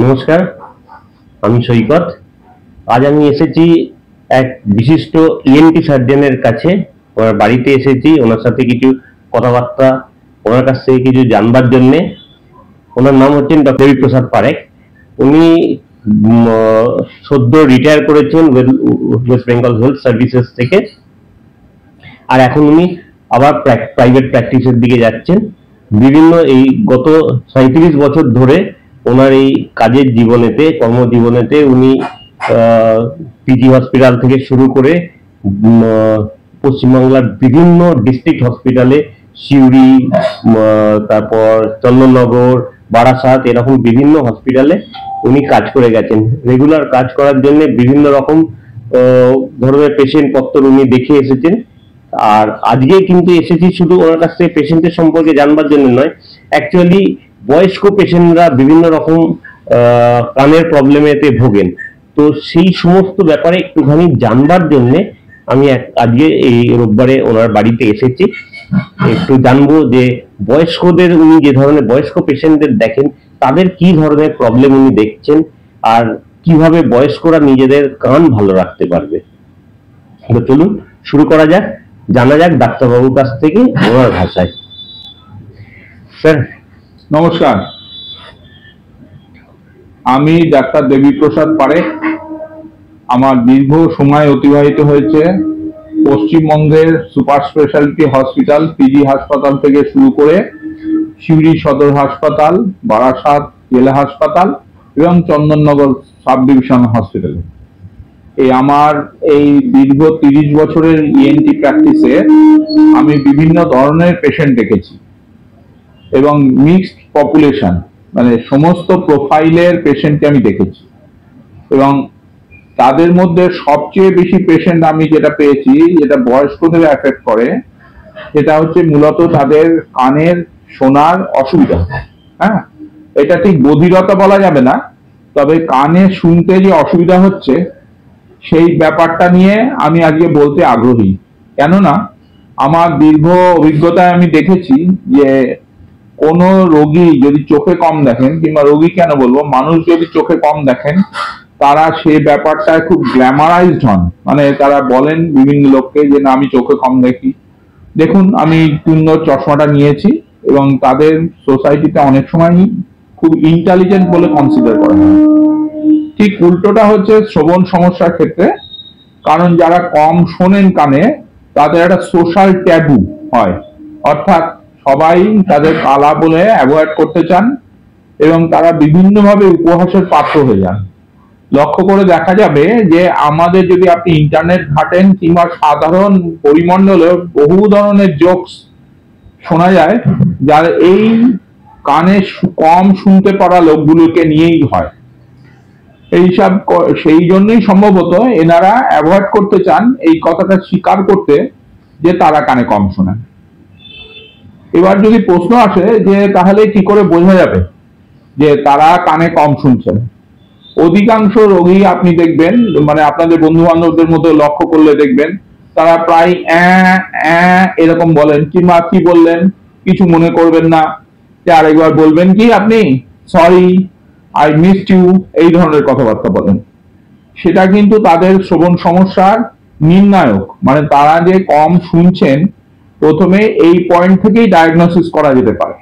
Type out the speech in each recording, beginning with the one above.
নমস্কার, আমি সৈকত। আজ আমি এসেছি এক বিশিষ্ট ইএনটি সার্জনের কাছে। ওনার বাড়িতে এসেছি ওনার সাথে কিছু কথাবার্তা, ওনার কাছ থেকে কিছু জানবার জন্যে। ওনার নাম হচ্ছেন ডক্টর দেবীপ্রসাদ পারেখ। উনি সদ্য রিটায়ার করেছেন ওয়েস্ট বেঙ্গল হেলথ সার্ভিসেস থেকে, আর এখন উনি আবার প্রাইভেট প্র্যাকটিসের দিকে যাচ্ছেন। বিভিন্ন এই গত 37 বছর ধরে ওনার এই কাজের জীবনেতে, কর্মজীবনেতে উনি পিজি হসপিটাল থেকে শুরু করে পশ্চিমবাংলার বিভিন্ন ডিস্ট্রিক্ট হসপিটালে, সিউড়ি, তারপর চন্দননগর, বারাসাত, এরকম বিভিন্ন হসপিটালে উনি কাজ করে গেছেন। রেগুলার কাজ করার জন্য বিভিন্ন রকম ধরনের পেশেন্ট পত্র উনি দেখে এসেছেন। আর আজকে কিন্তু এসেছি শুধু ওনার কাছ থেকে পেশেন্টের সম্পর্কে জানবার জন্য নয়, অ্যাকচুয়ালি বয়স্ক পেশেন্টরা বিভিন্ন রকম কানের প্রবলেমেতে ভোগেন। তো সেই সমস্ত ব্যাপারে একটুখানি জানবার জন্য আমি আজকে এই রোববারে ওনার বাড়িতে এসেছি। একটু জানবো যে বয়স্কদের, উনি যে ধরনের বয়স্ক পেশেন্টদের দেখেন, তাদের কি ধরনের প্রবলেম উনি দেখছেন, আর কিভাবে বয়স্করা নিজেদের কান ভালো রাখতে পারবে। তো চলুন শুরু করা যাক, জানা যাক ডাক্তারবাবুর কাছ থেকে ওনার ভাষায়। স্যার নমস্কার, আমি ডাক্তার দেবীপ্রসাদ পারেখ। আমার দীর্ঘ সময় অতিবাহিত হয়েছে পশ্চিমবঙ্গের সুপার স্পেশালিটি হসপিটাল, পিজি হাসপাতাল থেকে শুরু করে সিউড়ি সদর হাসপাতাল, বারাসাত জেলা হাসপাতাল এবং চন্দননগর সাব ডিভিশন হসপিটালে। আমার এই দীর্ঘ 30 বছরের ইএনটি প্র্যাকটিসে আমি বিভিন্ন ধরনের পেশেন্ট দেখেছি এবং মিক্সড পপুলেশন, মানে সমস্ত প্রোফাইলের পেশেন্টকে আমি দেখেছি। এবং তাদের মধ্যে সবচেয়ে বেশি পেশেন্ট আমি যেটা পেয়েছি, যেটা বয়স্কদের এফেক্ট করে, সেটা হচ্ছে মূলত তাদের কানের শোনার অসুবিধা। হ্যাঁ, এটা ঠিক বধিরতা বলা যাবে না, তবে কানে শুনতে যে অসুবিধা হচ্ছে সেই ব্যাপারটা নিয়ে আমি আজকে বলতে আগ্রহী। কেননা আমার দীর্ঘ অভিজ্ঞতায় আমি দেখেছি যে কোনো রোগী যদি চোখে কম দেখেন, কিংবা রোগী কেন বলবো, মানুষ যদি চোখে কম দেখেন, তারা সেই ব্যাপারটায় খুব গ্ল্যামারাইজড হন। মানে তারা বলেন বিভিন্ন লোককে যে না, আমি চোখে কম দেখি। দেখুন, আমি সুন্দর চশমাটা নিয়েছি এবং তাদের সোসাইটিতে অনেক সময় খুব ইন্টেলিজেন্ট বলে কনসিডার করা হয়। ঠিক উল্টোটা হচ্ছে শ্রবণ সমস্যার ক্ষেত্রে। কারণ যারা কম শোনেন কানে, তাদের একটা সোশ্যাল ট্যাবু হয়, অর্থাৎ সবাই তাদের কালা বলে অ্যাভয়েড করতে চান এবং তারা বিভিন্নভাবে উপহাসের পাত্র হয়ে যান। লক্ষ্য করে দেখা যাবে যে আমাদের যদি আপনি ইন্টারনেট ঘাটেন কিংবা সাধারণ পরিমণ্ডলে বহু ধরনের জোকস শোনা যায়, যার এই কানে কম শুনতে পারা লোকগুলোকে নিয়েই হয়। এইসব সেই জন্যই সম্ভবত এনারা অ্যাভয়েড করতে চান এই কথাটা স্বীকার করতে যে তারা কানে কম শোনেন। এবার যদি প্রশ্ন আসে যে তাহলে কি করে বোঝা যাবে যে তারা কানে কম শুনছেন, অধিকাংশ রোগী আপনি দেখবেন, মানে আপনাদের বন্ধু বান্ধবদের মধ্যে লক্ষ্য করলে দেখবেন তারা প্রায় এরকম বলেন, কিংবা কি বললেন কিছু মনে করবেন না, যে আরেকবার বলবেন কি আপনি, সরি, আই মিসড ইউ, এই ধরনের কথাবার্তা বলেন। সেটা কিন্তু তাদের শ্রবণ সমস্যার নির্ণায়ক। মানে তারা যে কম শুনছেন, প্রথমে এই পয়েন্ট থেকেই ডায়াগনোসিস করা যেতে পারে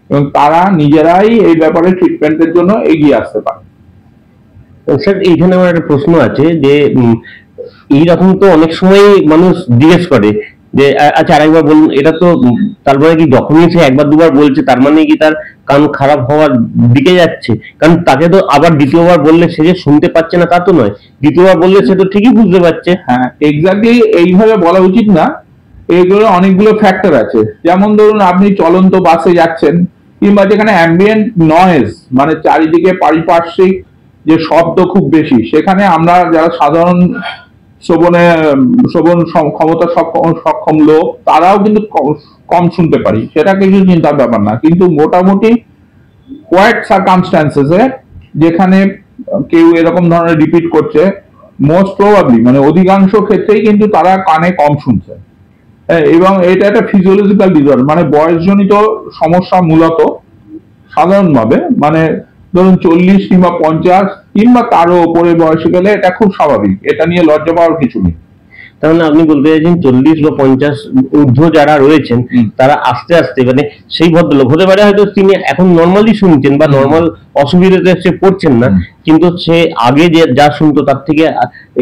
এবং তারা নিজেরাই এই ব্যাপারে ট্রিটমেন্টের জন্য এগিয়ে আসতে পারে। স্যার, এইখানে আমার একটা প্রশ্ন আছে যে এইরকম তো অনেক সময় মানুষ জিজ্ঞেস করে যে আচ্ছা আরেকবার বলুন, এটা তো তার মানে কি যখনই সে একবার দুবার বলছে তার মানে কি তার কান খারাপ হওয়ার দিকে যাচ্ছে? কারণ তাকে তো আবার দ্বিতীয়বার বললে সে যে শুনতে পাচ্ছে না তা তো নয়, দ্বিতীয়বার বললে সে তো ঠিকই বুঝতে পারছে। হ্যাঁ, এক্স্যাক্টলি এইভাবে বলা উচিত না। এগুলো অনেকগুলো ফ্যাক্টর আছে। যেমন ধরুন, আপনি চলন্ত বাসে যাচ্ছেন, কিংবা যেখানে অ্যাম্বিয়েন্ট নয়েজ, মানে চারিদিকে পারিপার্শ্বিক যে শব্দ খুব বেশি, সেখানে আমরা যারা সাধারণ শ্রবণ ক্ষমতা সক্ষম লোক, তারাও কিন্তু কম শুনতে পারি, সেটা কিছু চিন্তার ব্যাপার না। কিন্তু মোটামুটি কোয়াইট সার্কামস্ট্যান্সেসে যেখানে কেউ এরকম ধরনের রিপিট করছে, মোস্ট প্রবাবলি মানে অধিকাংশ ক্ষেত্রেই কিন্তু তারা কানে কম শুনছে। এবং এটা একটা ফিজিওলজিক্যাল ডিসঅর্ডার, মানে বয়সজনিত সমস্যা। মূলত সাধারণভাবে মানে ধরুন 40 কিংবা 50 কিংবা তারও উপরে বয়সে গেলে এটা খুব স্বাভাবিক, এটা নিয়ে লজ্জা পাওয়ার কিছু নেই। তাহলে আপনি বলতে চাইছেন 40 বা 50 ঊর্ধ্ব যারা রয়েছেন তারা আস্তে আস্তে মানে সেই ভদ্রলোক হতে পারে হয়তো তিনি এখন নর্মালি শুনছেন বা নর্মাল অসুবিধাতে সে পড়ছেন না, কিন্তু সে আগে যে যা শুনতো তার থেকে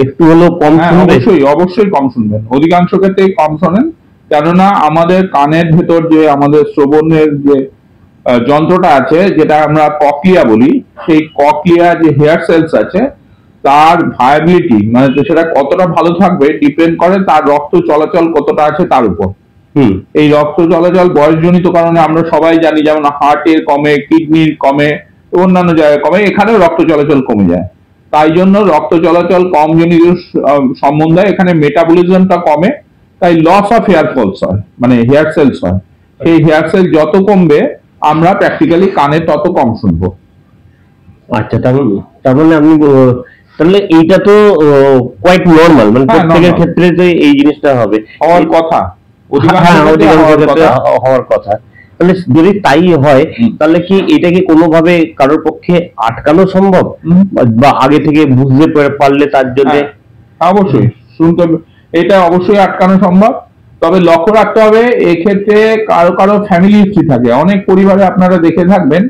একটু হলেও কম শুনবে। অবশ্যই অবশ্যই কম শুনবেন, অধিকাংশ ক্ষেত্রেই কম শোনেন। কেননা আমাদের কানের ভেতর যে আমাদের শ্রবণের যে যন্ত্রটা আছে, যেটা আমরা ককলিয়া বলি, সেই ককলিয়া যে হেয়ার সেলস আছে তার ভায়াবিলিটি মানে সেটা কতটা ভালো থাকবে ডিপেন্ড করে তার রক্ত চলাচল কতটা আছে তার উপর। এই রক্ত চলাচল বয়সজনিত কারণে আমরা সবাই জানি, যেমন হার্টের কমে, কিডনির কমে, অন্যান্য জায়গায় কমে, এখানেও রক্ত চলাচল কমে যায়। তাই জন্য রক্ত চলাচল কম জনিত সম্বন্ধে এখানে মেটাবলিজমটা কমে, তাই লস অফ হেয়ার ফলস হয়, মানে হেয়ার সেলস হয়। সেই হেয়ার সেল যত কমবে আমরা প্র্যাকটিক্যালি কানে তত কম শুনবো। আচ্ছা, তার মানে আপনি তাহলে এইটা তো কোয়াইট নরমাল, মানে প্রত্যেকের ক্ষেত্রে তো এই জিনিসটা হবে, হওয়ার কথা, হওয়ার কথা। তাহলে যদি তাই হয় তাহলে কি এটা কি কোনোভাবে কারোর পক্ষে আটকানো সম্ভব, বা আগে থেকে বুঝতে পারলে তার জন্য? অবশ্যই শুনতে, এটা অবশ্যই আটকানো সম্ভব। তবে লক্ষ্য রাখতে হবে এক্ষেত্রে কারো কারো ফ্যামিলি হিস্ট্রি থাকে। অনেক পরিবারে আপনারা দেখে থাকবেন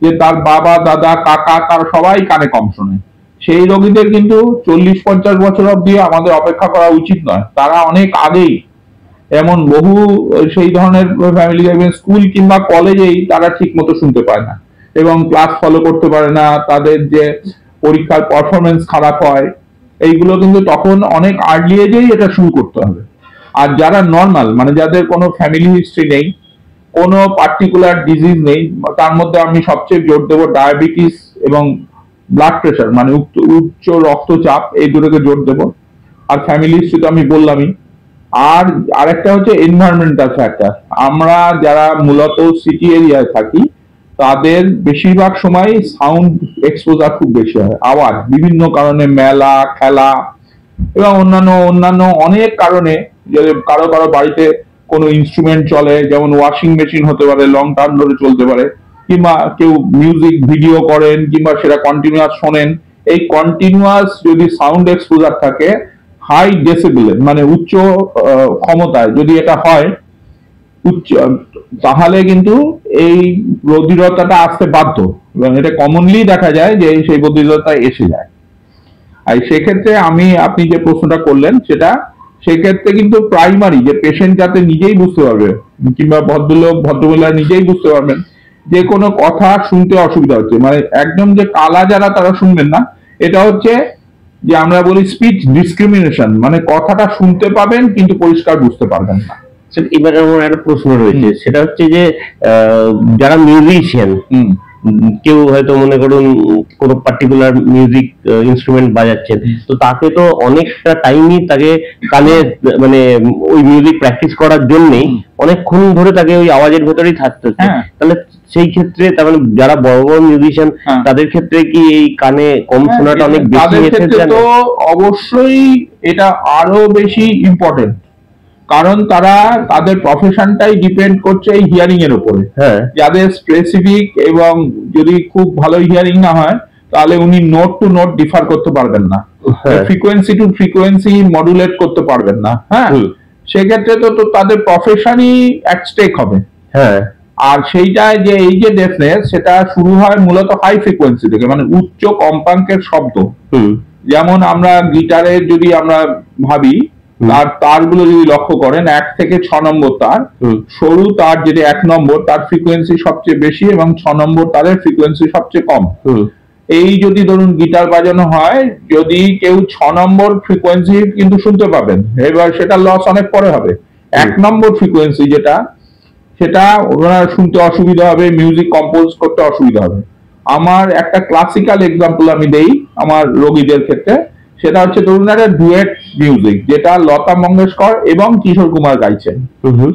যে তার বাবা, দাদা, কাকা, কারো সবাই কানে কম শোনে। সেই রোগীদের কিন্তু 40-50 বছর অব্দি আমাদের অপেক্ষা করা উচিত নয়, তারা অনেক আগেই, এমন বহু সেই ধরনের ফ্যামিলি দেখবেন স্কুল কিংবা কলেজেই তারা ঠিক মতো শুনতে পায় না এবং ক্লাস ফলো করতে পারে না, তাদের যে পরীক্ষার পারফরমেন্স খারাপ হয়, এইগুলো কিন্তু তখন অনেক আর্লি এজেই এটা শুরু করতে হবে। আর যারা নর্মাল, মানে যাদের কোনো ফ্যামিলি হিস্ট্রি নেই, কোনো পার্টিকুলার ডিজিজ নেই, তার মধ্যে আমি সবচেয়ে জোর দেবো ডায়াবেটিস এবং ব্লাড প্রেশার মানে উচ্চ রক্তচাপ, এই দুটোকে জোর দেবো। আর ফ্যামিলি হিস্ট্রি তো আমি বললামই। আর আরেকটা হচ্ছে এনভায়রনমেন্টাল ফ্যাক্টর। আমরা যারা মূলত সিটি এরিয়ায় থাকি তাদের বেশিরভাগ সময় সাউন্ড এক্সপোজার খুব বেশি হয়, আওয়াজ বিভিন্ন কারণে, মেলা, খেলা এবং অন্যান্য অনেক কারণে। কারো কারো বাড়িতে কোনো ইনস্ট্রুমেন্ট চলে, যেমন ওয়াশিং মেশিন হতে পারে, লং টার্ম ধরে চলতে পারে, কিংবা কেউ মিউজিক ভিডিও করেন কিংবা সেটা কন্টিনিউয়াস শোনেন। এই কন্টিনিউয়াস যদি সাউন্ড এক্সপোজার থাকে হাই ডেসিবেলের মানে উচ্চ ক্ষমতায় যদি এটা হয় তাহলে কিন্তু এই বধিরতাটা আসতে বাধ্য, এবং এটা কমনলি দেখা যায় যে সেই বধিরতা এসে যায়। আর সেক্ষেত্রে আপনি যে প্রশ্নটা করলেন সেটা, সেক্ষেত্রে কিন্তু প্রাইমারি যে পেশেন্ট যাতে নিজেই বুঝতে পারবে, কিংবা ভদ্রলোক ভদ্রমহিলা নিজেই বুঝতে পারবেন যে কোনো কথা শুনতে অসুবিধা হচ্ছে, মানে একদম যে কালা যারা তারা শুনবেন না, এটা হচ্ছে যে আমরা বলি স্পিচ ডিসক্রিমিনেশন, মানে কথাটা শুনতে পাবেন কিন্তু পরিষ্কার বুঝতে পারবেন না। এবার আমার একটা প্রশ্ন রয়েছে, সেটা হচ্ছে যে যারা মিউজিশিয়ান, কেউ হয়তো মনে করুন কোনো পার্টিকুলার মিউজিক ইনস্ট্রুমেন্ট বাজাচ্ছেন, তো তাকে তো অনেকটা টাইমই তাকে কানে মানে ওই মিউজিক প্র্যাকটিস করার জন্যই অনেকক্ষণ ধরে তাকে ওই আওয়াজের ভেতরেই থাকতে হচ্ছে। তাহলে সেই ক্ষেত্রে তার মানে যারা বড় বড় মিউজিশিয়ান তাদের ক্ষেত্রে কি এই কানে কম শোনাটা অনেক বেশি এসেছে? তো অবশ্যই এটা আরো বেশি ইম্পর্টেন্ট, কারণ তারা তাদের প্রফেশনটাই ডিপেন্ড করছে এই হিয়ারিং এর উপরে। যাদের স্পেসিফিক এবং যদি খুব ভালো হিয়ারিং না হয় তাহলে উনি নোট টু নোট ডিফার করতে পারবেন না, ফ্রিকোয়েন্সি টু ফ্রিকোয়েন্সি মডুলেট করতে পারবেন না। সেক্ষেত্রে তো তাদের প্রফেশনই অ্যাট স্টেক হবে। আর সেইটা যে এই যে ডেফনেস, সেটা শুরু হয় মূলত হাই ফ্রিকোয়েন্সি থেকে, মানে উচ্চ কম্পাঙ্কের শব্দ। যেমন আমরা গিটারে যদি আমরা ভাবি, তার তারগুলো যদি লক্ষ্য করেন 1 থেকে 6 নম্বর তার, সরু তার যেটা 1 নম্বর তার ফ্রিকোয়েন্সি সবচেয়ে বেশি এবং 6 নম্বর তারের ফ্রিকোয়েন্সি সবচেয়ে কম। এই যদি ধরুন গিটার বাজানো হয়, যদি কেউ 6 নম্বর ফ্রিকোয়েন্সি কিন্তু শুনতে পাবেন, এবার সেটা লস অনেক পরে হবে। 1 নম্বর ফ্রিকোয়েন্সি যেটা, সেটা ওনার শুনতে অসুবিধা হবে, মিউজিক কম্পোজ করতে অসুবিধা হবে। আমার একটা ক্লাসিক্যাল এক্সাম্পল আমি দেই আমার রোগীদের ক্ষেত্রে, সেটা হচ্ছে ধরুন একটা ডুয়েট মিউজিক যেটা লতা মঙ্গেশকর এবং কিশোর কুমার গাইছেন।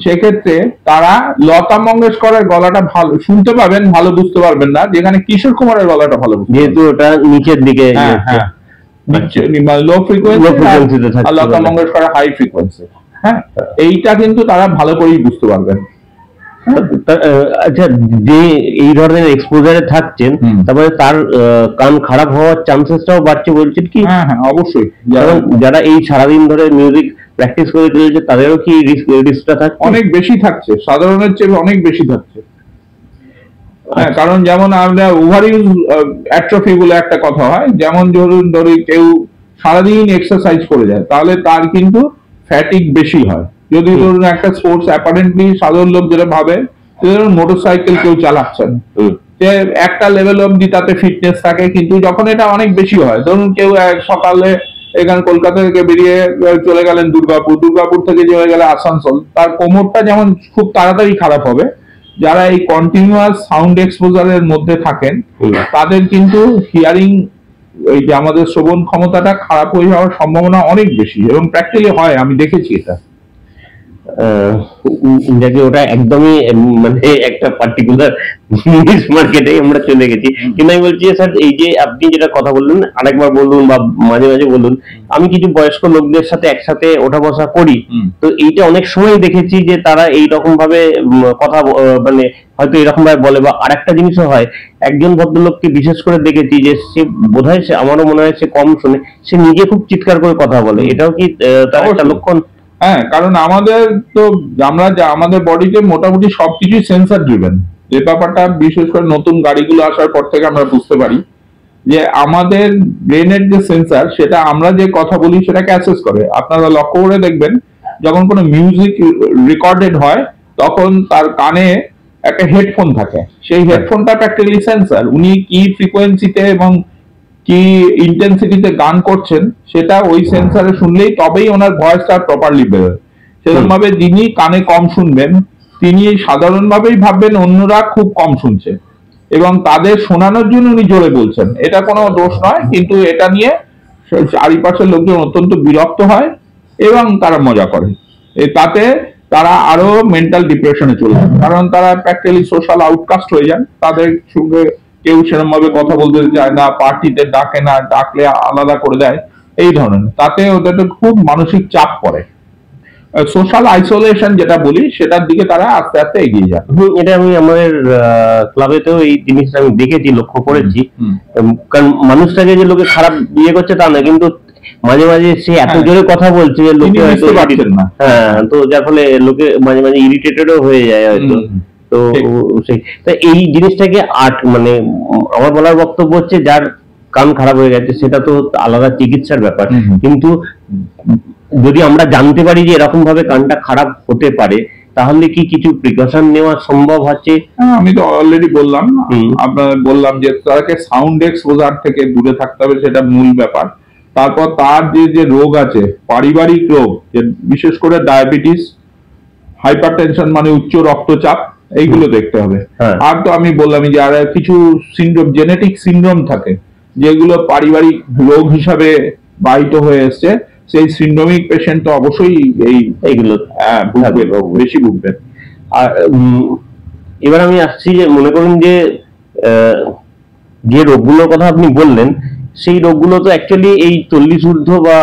সেক্ষেত্রে তারা লতা মঙ্গেশকরের গলাটা ভালো শুনতে পাবেন, ভালো বুঝতে পারবেন না, যেখানে কিশোর কুমারের গলাটা ভালো, যেহেতু ওটা নিচের দিকে লো ফ্রিকোয়েন্সি, আর লতা মঙ্গেশকরের হাই ফ্রিকোয়েন্সি। এইটা কিন্তু তারা ভালো করেই বুঝতে পারবেন। আচ্ছা, যে এই ধরনের এক্সপোজারে থাকছেন, তারপরে তার কান খারাপ হওয়ার চান্সেসটাও বাড়ছে বলছেন কি? হ্যাঁ হ্যাঁ, অবশ্যই। কারণ যারা এই সারাদিন ধরে মিউজিক প্র্যাকটিস করে চলেছে তাদেরও কি রিস্কটা থাকছে? অনেক বেশি থাকছে, সাধারণের চেয়ে অনেক বেশি থাকছে। হ্যাঁ, কারণ যেমন আমরা ওভার ইউজ অ্যাট্রফি বলে একটা কথা হয়, যেমন ধরুন কেউ সারাদিন এক্সারসাইজ করে যায়, তাহলে তার কিন্তু ফ্যাটিক বেশি হয়। যদি ধরুন একটা স্পোর্টস অ্যাপারেন্টলি সাধারণ লোক যেটা ভাবে, ধরুন মোটরসাইকেল কেউ চালাচ্ছেন, যে একটা লেভেল অব্দি তাতে ফিটনেস থাকে, কিন্তু যখন এটা অনেক বেশি হয়, ধরুন কেউ সকালে এখানে কলকাতা থেকে বেরিয়ে চলে গেলেন দুর্গাপুর থেকে চলে গেলে আসানসোল, তার কোমরটা যেমন খুব তাড়াতাড়ি খারাপ হবে। যারা এই কন্টিনিউয়াস সাউন্ড এক্সপোজারের মধ্যে থাকেন তাদের কিন্তু হিয়ারিং, এই যে আমাদের শ্রবণ ক্ষমতাটা খারাপ হয়ে যাওয়ার সম্ভাবনা অনেক বেশি, এবং প্র্যাকটিক্যালি হয়, আমি দেখেছি এটা। যাকে ওটা একদমই মানে একটা পার্টিকুলার নিউজ মার্কেটে আমরা চলে গেছি। কিন্তু আমি বলছি স্যার, এই যে আপনি যেটা কথা বললেন আরেকবার বলুন বা মাঝে মাঝে বলুন, আমি কিছু বয়স্ক লোকদের সাথে একসাথে ওঠা বসা করি, তো এইটা অনেক সময় দেখেছি যে তারা এইরকম ভাবে কথা মানে হয়তো এরকম ভাবে বলে। বা আরেকটা জিনিসও হয়, একজন ভদ্রলোককে বিশেষ করে দেখেছি যে সে বোধহয়, সে আমারও মনে হয় সে কম শুনে, সে নিজে খুব চিৎকার করে কথা বলে। এটাও কি তার একটা লক্ষণ? হ্যাঁ, কারণ আমাদের তো আমাদের বডিতে মোটামুটি সবকিছু সেন্সর ড্রিভেন। যে ব্যাপারটা বিশেষ করে নতুন গাড়িগুলো আসার পর থেকে আমরা বুঝতে পারি যে আমাদের ব্রেনের যে সেন্সর, সেটা আমরা যে কথা বলি সেটাকে অ্যাসেস করে। আপনারা লক্ষ্য করে দেখবেন, যখন কোনো মিউজিক রেকর্ডেড হয় তখন তার কানে একটা হেডফোন থাকে, সেই হেডফোনটা প্র্যাকটিক্যালি সেন্সর। উনি কি ফ্রিকোয়েন্সিতে এবং কি ইন্টেন্সিটিতে গান করছেন সেটা ওই সেন্সরে শুনলেই তবেই ওনার ভয়েসটা প্রপারলি বেরোয়। সেরকম ভাবে যিনি কানে কম শুনবেন তিনি সাধারণভাবেই ভাববেন অন্যরা খুব কম শুনছে, এবং তাদের শোনানোর জন্য উনি জোরে বলছেন। এটা কোনো দোষ নয়, কিন্তু এটা নিয়ে চারিপাশের লোকজন অত্যন্ত বিরক্ত হয় এবং তারা মজা করে। তাতে তারা আরো মেন্টাল ডিপ্রেশনে চলে যান, কারণ তারা প্র্যাকটিক্যালি সোশ্যাল আউটকাস্ট হয়ে যান। তাদের সঙ্গে কেউ সেরকম ভাবে কথা বলতে চায় না, পার্টিতে ডাকে না, ডাকলে আলাদা করে দেয়, এই ধরনের। তাতে ওদের খুব মানসিক চাপ পড়ে, সোশ্যাল আইসোলেশন যেটা বলি, সেটার দিকে তারা আস্তে আস্তে এগিয়ে যায়। এটা আমি আমাদের ক্লাবেতেও এই জিনিসটা আমি দেখেছি, লক্ষ্য করেছি। কারণ মানুষটাকে যে লোকে খারাপ বিয়ে করছে তা না, কিন্তু মাঝে মাঝে সে এত জোরে কথা বলছে যে লোকে হয়তো পারছেন না। হ্যাঁ, তো যার ফলে লোকে মাঝে মাঝে ইরিটেটেডও হয়ে যায় হয়তো। তো সেই এই জিনিসটাকে মানে আমার বলার বক্তব্য হচ্ছে, যার কান খারাপ হয়ে গেছে সেটা তো আলাদা চিকিৎসার ব্যাপার, কিন্তু যদি আমরা জানতে পারি যে এরকম ভাবে কানটা খারাপ হতে পারে, তাহলে কি কিছু প্রিকশন নেওয়া সম্ভব হচ্ছে? আমি তো অলরেডি বললাম, আপনাদের বললাম যে তাকে সাউন্ড এক্সপোজার থেকে দূরে থাকতে হবে, সেটা মূল ব্যাপার। তারপর তার যে রোগ আছে, পারিবারিক রোগ, বিশেষ করে ডায়াবেটিস, হাইপারটেনশন মানে উচ্চ রক্তচাপ, এইগুলো দেখতে হবে। আর তো আমি বললাম যে আর কিছু সিনড্রোম, জেনেটিক সিনড্রোম থাকে যেগুলো পারিবারিক রোগ হিসাবে বাহিত হয়ে এসছে, সেই সিনড্রোমিক পেশেন্ট তো অবশ্যই এইগুলো বেশি ভুগবে। আর এবার আমি আসছি যে, মনে করুন যে রোগগুলোর কথা আপনি বললেন, সেই রোগগুলো তো অ্যাকচুয়ালি এই 40 ঊর্ধ্ব বা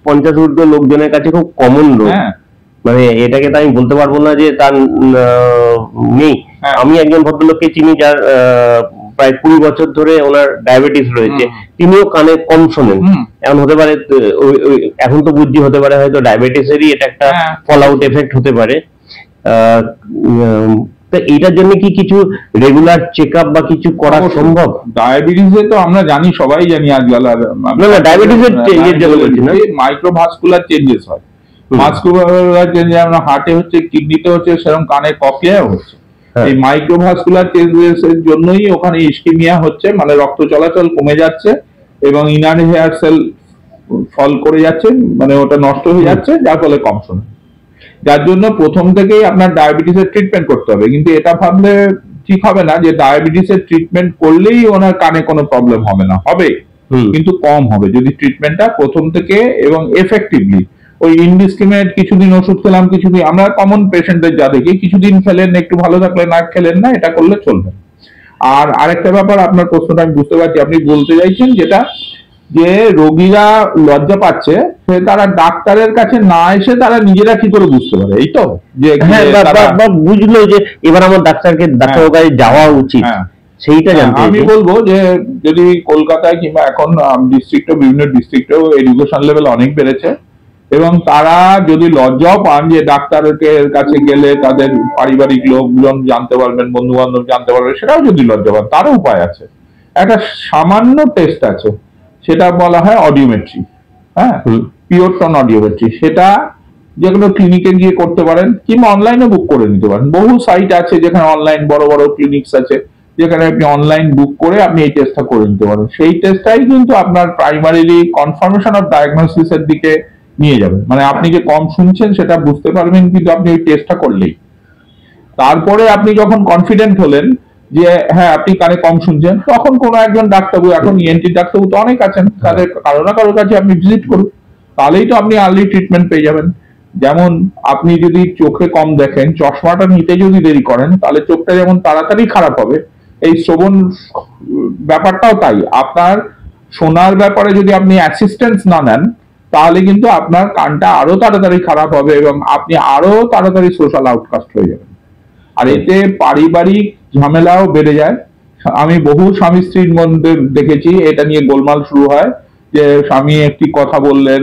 50 ঊর্ধ্ব লোকজনের কাছে খুব কমন রোগ। মানে এটাকে তো আমি বলতে পারবো না যে তার নেই। আমি একজন ভদ্রলোককে চিনি যার প্রায় 20 বছর ধরে ওনার ডায়াবেটিস রয়েছে, তিনিও কানে কম শোনেন। এখন হতে পারে, এখন তো বুদ্ধি হতে পারে হয়তো ডায়াবেটিসেরই এটা একটা ফল আউট এফেক্ট হতে পারে। তো এইটার জন্য কি কিছু রেগুলার চেকআপ বা কিছু করা সম্ভব? ডায়াবেটিসে তো আমরা জানি, সবাই জানি আজকাল। আর না, ডায়াবেটিসের মাইক্রোভাস্কুলার চেঞ্জেস হয়, মাস্কুলার চেঞ্জ যেমন হার্টে হচ্ছে, কিডনিতে হচ্ছে, সেরকম কানে ককলিয়ায় হচ্ছে। এই মাইক্রোভাস্কুলার চেঞ্জেস এর জন্যই ওখানে ইস্কিমিয়া হচ্ছে, মানে রক্ত চলাচল কমে যাচ্ছে এবং ইনার হেয়ার সেল ফল করে যাচ্ছে, মানে ওটা নষ্ট হয়ে যাচ্ছে, যার ফলে কম শোনে। যার জন্য প্রথম থেকেই আপনার ডায়াবেটিসের ট্রিটমেন্ট করতে হবে। কিন্তু এটা ভাবলে ঠিক হবে না যে ডায়াবেটিসের ট্রিটমেন্ট করলেই ওনার কানে কোনো প্রবলেম হবে না, হবে, কিন্তু কম হবে যদি ট্রিটমেন্টটা প্রথম থেকে এবং এফেক্টিভলি। ওই ইনডিসক্রিমিনেট কিছুদিন ওষুধ খেলাম, কিছুদিন, আমরা কমন পেশেন্টদের যা দেখি, কিছুদিন খেলেন, একটু ভালো থাকলে, না খেলেন না, এটা করলে চলবে। আর আরেকটা ব্যাপার, আপনার প্রশ্নটা আমি বুঝতে পারছি, আপনি বলতে চাইছেন যেটা যে রোগীরা লজ্জা পাচ্ছে, সে তারা ডাক্তারের কাছে না এসে তারা নিজেরা কি করে বুঝতে পারে, এই তো যে হ্যাঁ, বা বুঝলো যে এবার আমার ডাক্তারের কাছে যাওয়া উচিত, সেইটা জানতে। আমি বলবো যে যদি কলকাতায় কিংবা এখন ডিস্ট্রিক্টে, বিভিন্ন ডিস্ট্রিক্টেও এডুকেশন লেভেল অনেক বেড়েছে, এবং তারা যদি লজ্জাও পান যে ডাক্তারের কাছে গেলে তাদের পারিবারিক লোকজন জানতে পারবেন, বন্ধু বান্ধব জানতে পারবে, সেটাও যদি লজ্জা পান, তারও উপায় আছে। একটা সামান্য টেস্ট আছে, সেটা বলা হয় অডিওমেট্রি। হ্যাঁ, পিওর টোন অডিওমেট্রি। সেটা যে কোনো ক্লিনিকে গিয়ে করতে পারেন, কিংবা অনলাইনে বুক করে নিতে পারেন। বহু সাইট আছে যেখানে অনলাইন, বড় বড় ক্লিনিক্স আছে যেখানে আপনি অনলাইন বুক করে আপনি এই টেস্টটা করে নিতে পারেন। সেই টেস্টটাই কিন্তু আপনার প্রাইমারিলি কনফার্মেশন অফ ডায়াগনোসিস এর দিকে নিয়ে যাবে। মানে আপনি যে কম শুনছেন সেটা বুঝতে পারবেন কিন্তু আপনি ওই টেস্টটা করলেই। তারপরে আপনি যখন কনফিডেন্ট হলেন যে হ্যাঁ আপনি কানে কম শুনছেন, তখন কোনো একজন ডাক্তারবাবু, এখন ইএনটি ডাক্তারবাবু তো অনেক আছেন, তাদের কারো না কারোর কাছে আপনি ভিজিট করুন, তাহলেই তো আপনি আর্লি ট্রিটমেন্ট পেয়ে যাবেন। যেমন আপনি যদি চোখে কম দেখেন, চশমাটা নিতে যদি দেরি করেন, তাহলে চোখটা যেমন তাড়াতাড়ি খারাপ হবে, এই শ্রবণ ব্যাপারটাও তাই। আপনার শোনার ব্যাপারে যদি আপনি অ্যাসিস্ট্যান্স না নেন, তাহলে কিন্তু আপনার কানটা আরো তাড়াতাড়ি খারাপ হবে এবং আপনি আরো তাড়াতাড়ি সোশ্যাল আউটকাস্ট হয়ে যাবেন। আর এতে পারিবারিক ঝামেলাও বেড়ে যায়। আমি বহু স্বামী স্ত্রীর মধ্যে দেখেছি এটা নিয়ে গোলমাল শুরু হয়, যে স্বামী একটি কথা বললেন,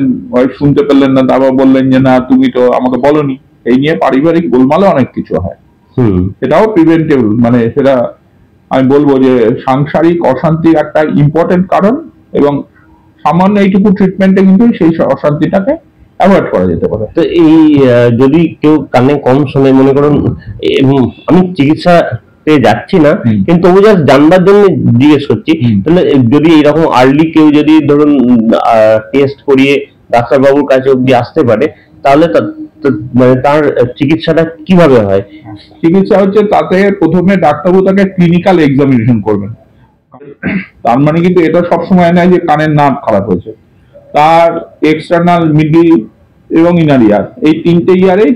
শুনতে পেলেন না, তারপর বললেন যে না তুমি তো আমাকে বলনি। এই নিয়ে পারিবারিক গোলমালে অনেক কিছু হয়। সেটাও প্রিভেন্টেবল। মানে সেটা আমি বলবো যে সাংসারিক অশান্তির একটা ইম্পর্টেন্ট কারণ, এবং সামান্য এইটুকু ট্রিটমেন্টে কিন্তু সেই অশান্তিটাকে অ্যাভয়েড করা যেতে পারে। তো এই যদি কেউ কানে কম শোনে, মনে করুন আমি চিকিৎসা যাচ্ছি না, কিন্তু তবু জাস্ট জানবার জন্য জিজ্ঞেস করছি, তাহলে যদি এরকম আর্লি কেউ যদি ধরুন টেস্ট করিয়ে ডাক্তারবাবুর কাছে অব্দি আসতে পারে, তাহলে মানে তার চিকিৎসাটা কিভাবে হয়? চিকিৎসা হচ্ছে, তাতে প্রথমে ডাক্তারবাবু তাকে ক্লিনিক্যাল এক্সামিনেশন করবেন। তার মানে কিন্তু এটা সবসময় নয় যে কানের নার্ভ খারাপ হয়েছে। তার এক্সটার্নাল, মিডল এবং ইনার ইয়ার, এই তিনটে ইয়ারে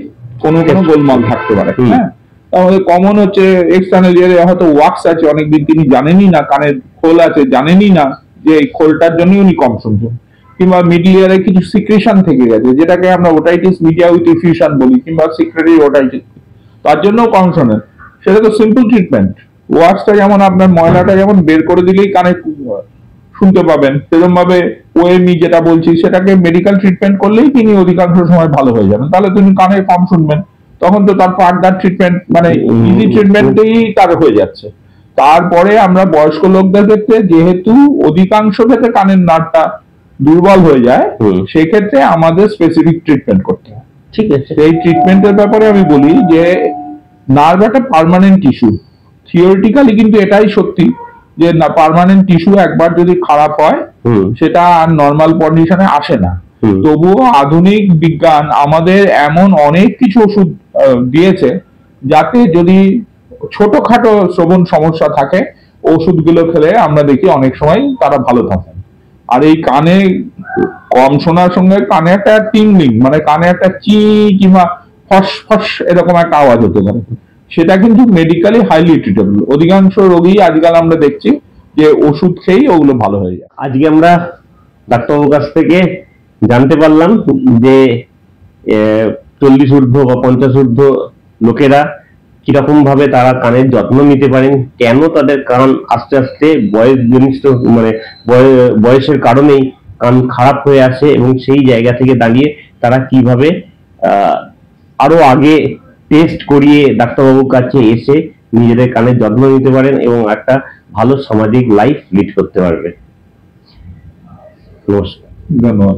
কোনো কোনো গোলমাল থাকতে পারে। হ্যাঁ, তাহলে কমন হচ্ছে এক্সটার্নাল ইয়ারে হয়তো ওয়াক্স আছে, অনেকদিন তিনি জানেনই না, কানের খোল আছে জানেনই না যে এই খোলটার জন্যই উনি কম শুনছেন। কিংবা মিডল ইয়ারে কিছু সিক্রেশন থেকে গেছে, যেটাকে আমরা ওটাইটিস মিডিয়া উইথ ইফিউশন বলি, কিংবা সিক্রেটারি ওটাইটিস, তার জন্য কম শোনেন। সেটা তো সিম্পল ট্রিটমেন্ট। ওয়াক্সটা যেমন আপনার ময়লাটা যেমন বের করে দিলেই কানে শুনতে পাবেন, সেরকম ভাবে ওএমই যেটা বলছি সেটাকে মেডিকেল ট্রিটমেন্ট করলেই তিনি অধিকাংশ সময় ভালো হয়ে যাবেন। তাহলে তিনি কানে কম শুনবেন, তখন তো তার ফার্দার ট্রিটমেন্ট মানে ইজি ট্রিটমেন্টেই তার হয়ে যাচ্ছে। তারপরে আমরা বয়স্ক লোকদের ক্ষেত্রে যেহেতু অধিকাংশ ক্ষেত্রে কানের নার্ভটা দুর্বল হয়ে যায়, সেক্ষেত্রে আমাদের স্পেসিফিক ট্রিটমেন্ট করতে হয়। ঠিক আছে, এই ট্রিটমেন্টের ব্যাপারে আমি বলি যে নার্ভ একটা পার্মানেন্ট টিস্যু। থিওরিটিক্যালি কিন্তু এটাই সত্যি যে না, পার্মানেন্ট টিস্যু একবার যদি খারাপ হয় সেটা আর নর্মাল কন্ডিশনে আসে না। তবুও আধুনিক বিজ্ঞান আমাদের এমন অনেক কিছু ওষুধ দিয়েছে, যাতে যদি ছোটখাটো শ্রবণ সমস্যা থাকে, ওষুধগুলো খেলে আমরা দেখি অনেক সময় তারা ভালো থাকেন। আর এই কানে কম শোনার সঙ্গে কানে একটা টিংলিং, মানে কানে একটা চি কিংবা ফস ফস এরকম একটা আওয়াজ হতে পারে, সেটা কিন্তু মেডিকেলি হাইলি ট্রিটেবল। অধিকাংশ রোগী আজকাল আমরা দেখছি যে ওষুধ খেয়েই ওগুলো ভালো হয়ে যায়। আজকে আমরা ডাক্তারবাবুর কাছ থেকে জানতে পারলাম যে 40 ঊর্ধ্ব বা 50 ঊর্ধ্ব লোকেরা কিরকম ভাবে তারা কানের যত্ন নিতে পারেন, কেন তাদের কান আস্তে আস্তে বয়সজনিত মানে বয়সের কারণেই কান খারাপ হয়ে আসে, এবং সেই জায়গা থেকে দাঁড়িয়ে তারা কিভাবে আরো আগে টেস্ট করিয়ে ডাক্তারবাবুর কাছে এসে নিজেদের কানের যত্ন নিতে পারেন এবং একটা ভালো সামাজিক লাইফ লিড করতে পারবে। নমস্কার। ধন্যবাদ।